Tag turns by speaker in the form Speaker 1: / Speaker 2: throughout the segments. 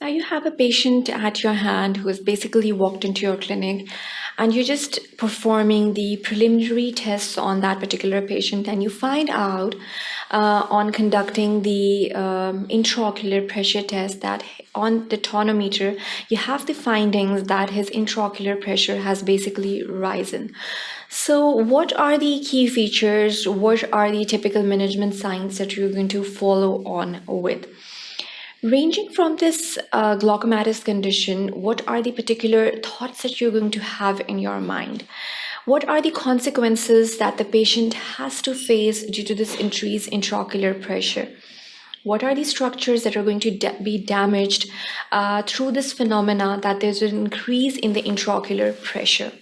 Speaker 1: Now you have a patient at your hand who has basically walked into your clinic and you're just performing the preliminary tests on that particular patient, and you find out on conducting the intraocular pressure test that on the tonometer you have the findings that his intraocular pressure has basically risen. So what are the key features? What are the typical management signs that you're going to follow on with? Ranging from this glaucomatous condition, what are the particular thoughts that you're going to have in your mind? What are the consequences that the patient has to face due to this increased intraocular pressure? What are the structures that are going to be damaged through this phenomena that there's an increase in the intraocular pressure?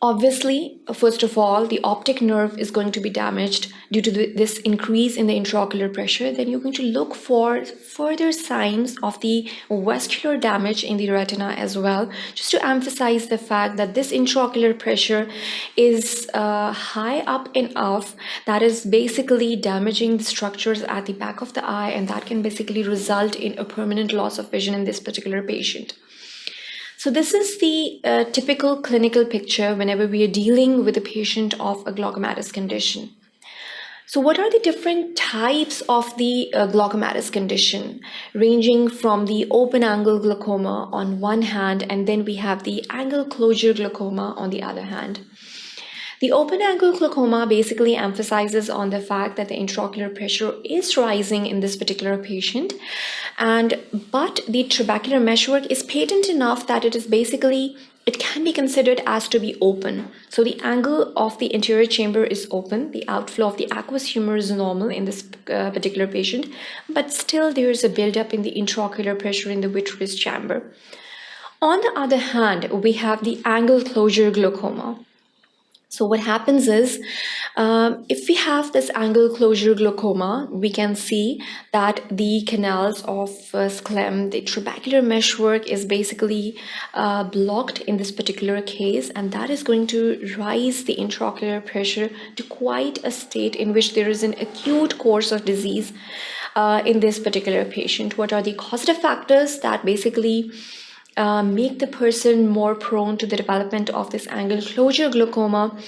Speaker 1: Obviously, first of all, the optic nerve is going to be damaged due to this increase in the intraocular pressure. Then you're going to look for further signs of the vascular damage in the retina as well, just to emphasize the fact that this intraocular pressure is high up enough that is basically damaging the structures at the back of the eye, and that can basically result in a permanent loss of vision in this particular patient. So this is the typical clinical picture whenever we are dealing with a patient of a glaucomatous condition. So what are the different types of the glaucomatous condition, ranging from the open angle glaucoma on one hand, and then we have the angle closure glaucoma on the other hand. The open angle glaucoma basically emphasizes on the fact that the intraocular pressure is rising in this particular patient, but the trabecular meshwork is patent enough that it can be considered as to be open. So the angle of the anterior chamber is open, the outflow of the aqueous humor is normal in this particular patient, but still there is a buildup in the intraocular pressure in the vitreous chamber. On the other hand, we have the angle closure glaucoma. So what happens is, if we have this angle closure glaucoma, we can see that the canals of sclem, the trabecular meshwork is basically blocked in this particular case, and that is going to rise the intraocular pressure to quite a state in which there is an acute course of disease in this particular patient. What are the causative factors that basically make the person more prone to the development of this angle closure glaucoma?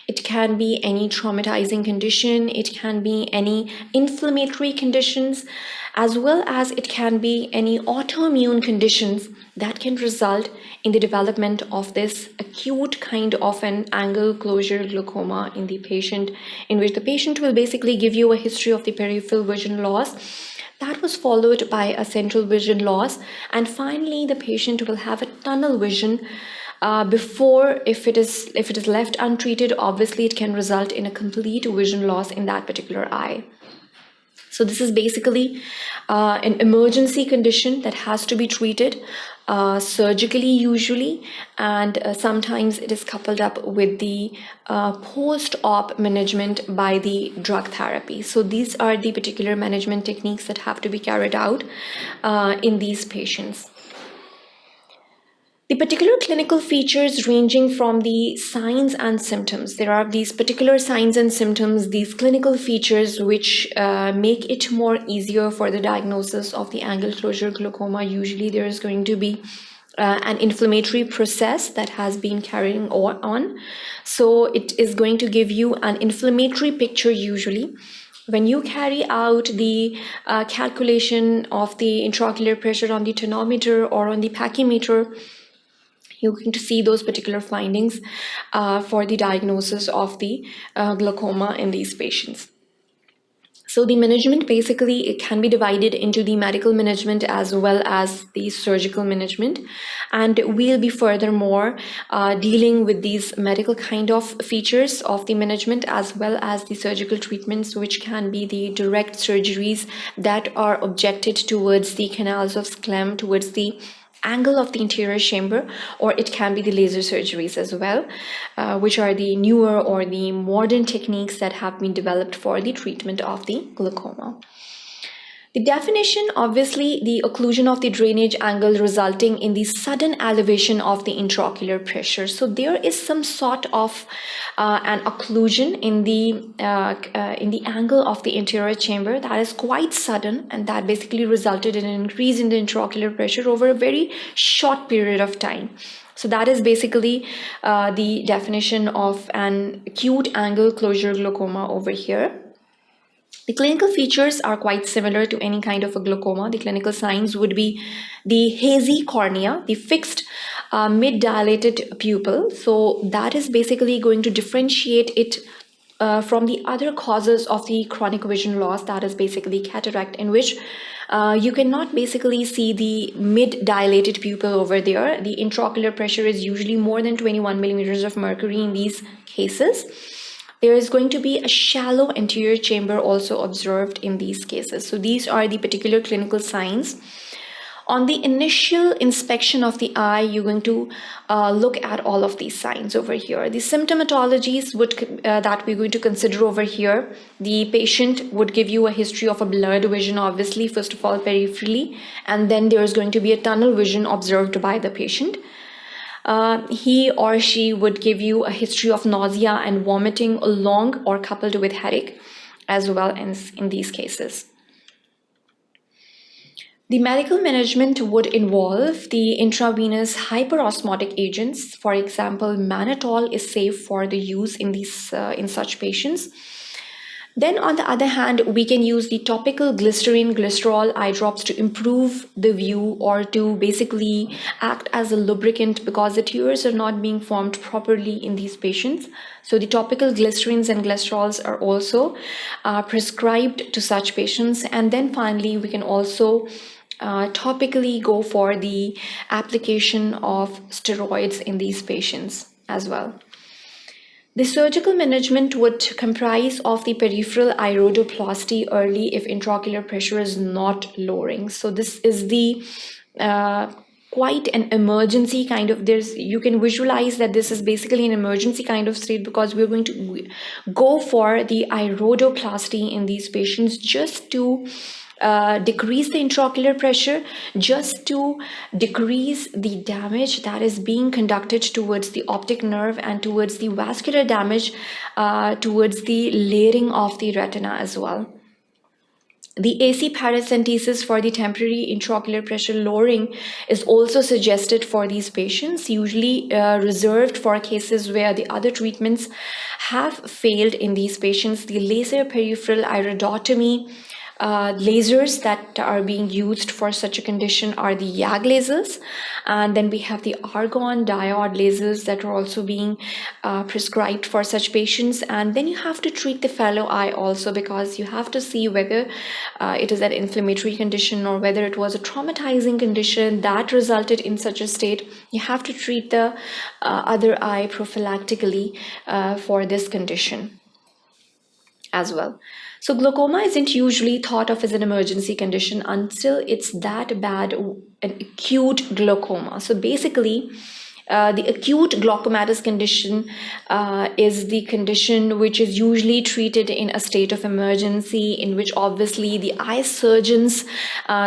Speaker 1: It can be any traumatizing condition, it can be any inflammatory conditions, as well as it can be any autoimmune conditions that can result in the development of this acute kind of an angle closure glaucoma in the patient, in which the patient will basically give you a history of the peripheral vision loss. That was followed by a central vision loss, and finally the patient will have a tunnel vision before, if it is left untreated, obviously it can result in a complete vision loss in that particular eye. So this is basically an emergency condition that has to be treated surgically usually, and sometimes it is coupled up with the post-op management by the drug therapy. So these are the particular management techniques that have to be carried out in these patients. The particular clinical features ranging from the signs and symptoms. There are these particular signs and symptoms, these clinical features which make it more easier for the diagnosis of the angle closure glaucoma. Usually there is going to be an inflammatory process that has been carrying on. So it is going to give you an inflammatory picture usually. When you carry out the calculation of the intraocular pressure on the tonometer or on the pachymeter, you're going to see those particular findings for the diagnosis of the glaucoma in these patients. So the management basically, it can be divided into the medical management as well as the surgical management. And we'll be furthermore dealing with these medical kind of features of the management as well as the surgical treatments, which can be the direct surgeries that are objected towards the canals of sclem, towards the angle of the anterior chamber, or it can be the laser surgeries as well, which are the newer or the modern techniques that have been developed for the treatment of the glaucoma. The definition, obviously, the occlusion of the drainage angle resulting in the sudden elevation of the intraocular pressure. So there is some sort of an occlusion in the angle of the anterior chamber that is quite sudden, and that basically resulted in an increase in the intraocular pressure over a very short period of time. So that is basically the definition of an acute angle closure glaucoma over here. The clinical features are quite similar to any kind of a glaucoma. The clinical signs would be the hazy cornea, the fixed mid-dilated pupil. So that is basically going to differentiate it from the other causes of the chronic vision loss, that is basically cataract, in which you cannot basically see the mid-dilated pupil over there. The intraocular pressure is usually more than 21 millimeters of mercury in these cases. There is going to be a shallow anterior chamber also observed in these cases. So these are the particular clinical signs. On the initial inspection of the eye, you're going to look at all of these signs over here. The symptomatologies that we're going to consider over here, the patient would give you a history of a blurred vision, obviously, first of all, peripherally, and then there's going to be a tunnel vision observed by the patient. He or she would give you a history of nausea and vomiting along or coupled with headache as well in these cases. The medical management would involve the intravenous hyperosmotic agents. For example, mannitol is safe for the use in such patients. Then on the other hand, we can use the topical glycerin glycerol eye drops to improve the view or to basically act as a lubricant because the tears are not being formed properly in these patients. So the topical glycerins and glycerols are also prescribed to such patients. And then finally, we can also topically go for the application of steroids in these patients as well. The surgical management would comprise of the peripheral iridoplasty early if intraocular pressure is not lowering. So this is the quite an emergency kind of, you can visualize that this is basically an emergency kind of state because we're going to go for the iridoplasty in these patients just to decrease the intraocular pressure, just to decrease the damage that is being conducted towards the optic nerve and towards the vascular damage towards the layering of the retina as well. The AC paracentesis for the temporary intraocular pressure lowering is also suggested for these patients, usually reserved for cases where the other treatments have failed in these patients. The laser peripheral iridotomy lasers that are being used for such a condition are the YAG lasers, and then we have the argon diode lasers that are also being prescribed for such patients. And then you have to treat the fellow eye also because you have to see whether it is an inflammatory condition or whether it was a traumatizing condition that resulted in such a state. You have to treat the other eye prophylactically for this condition as well. So glaucoma isn't usually thought of as an emergency condition until it's that bad, an acute glaucoma. So basically, the acute glaucomatous condition is the condition which is usually treated in a state of emergency, in which obviously the eye surgeons,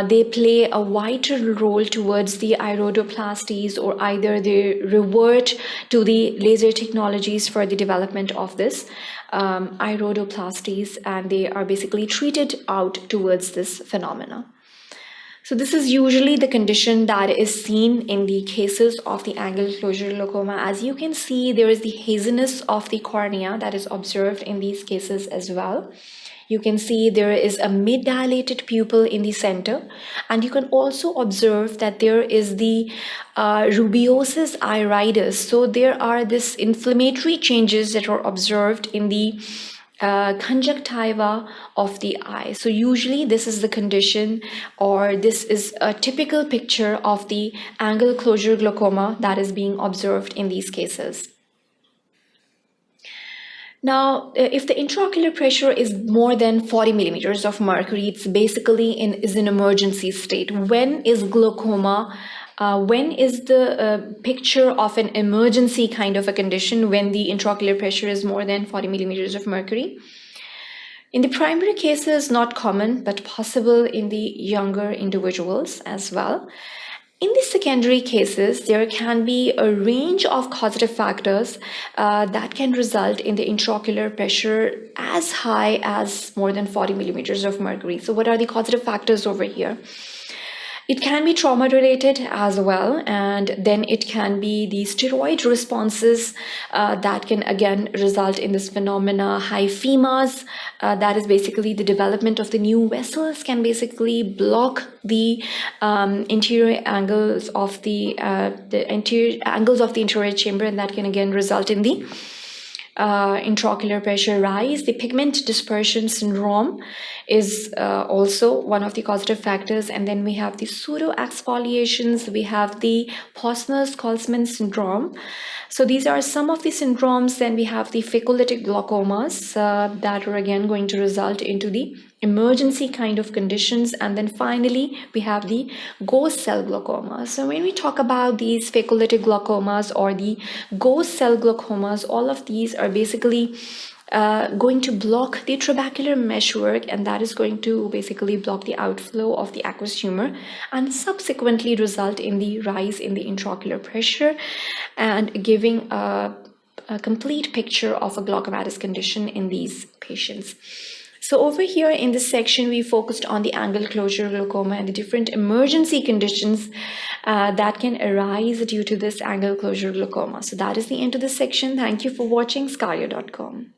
Speaker 1: they play a vital role towards the iridoplasties, or either they revert to the laser technologies for the development of this iridoplasties, and they are basically treated out towards this phenomena. So this is usually the condition that is seen in the cases of the angle closure glaucoma. As you can see, there is the haziness of the cornea that is observed in these cases as well. You can see there is a mid-dilated pupil in the center, and you can also observe that there is the rubeosis iridis. So there are these inflammatory changes that are observed in the conjunctiva of the eye. So usually this is the condition, or this is a typical picture of the angle closure glaucoma that is being observed in these cases. Now, if the intraocular pressure is more than 40 millimeters of mercury, it's basically is an emergency state. When is glaucoma? When is the picture of an emergency kind of a condition when the intraocular pressure is more than 40 millimeters of mercury? In the primary cases, not common, but possible in the younger individuals as well. In the secondary cases, there can be a range of causative factors that can result in the intraocular pressure as high as more than 40 millimeters of mercury. So what are the causative factors over here? It can be trauma related as well, and then it can be the steroid responses that can again result in this phenomena. Hyphemas, that is basically the development of the new vessels, can basically block the interior angles of the interior angles of the interior chamber, and that can again result in the intraocular pressure rise. The pigment dispersion syndrome is also one of the causative factors, and then we have the pseudoexfoliations, we have the Posner-Skolsman syndrome. So these are some of the syndromes. Then we have the phacolytic glaucomas that are again going to result into the emergency kind of conditions, and then finally we have the ghost cell glaucoma. So when we talk about these phacolytic glaucomas or the ghost cell glaucomas, all of these are basically going to block the trabecular meshwork, and that is going to basically block the outflow of the aqueous humor and subsequently result in the rise in the intraocular pressure and giving a complete picture of a glaucomatous condition in these patients. So over here in this section, we focused on the angle closure glaucoma and the different emergency conditions that can arise due to this angle closure glaucoma. So that is the end of this section. Thank you for watching Scario.com.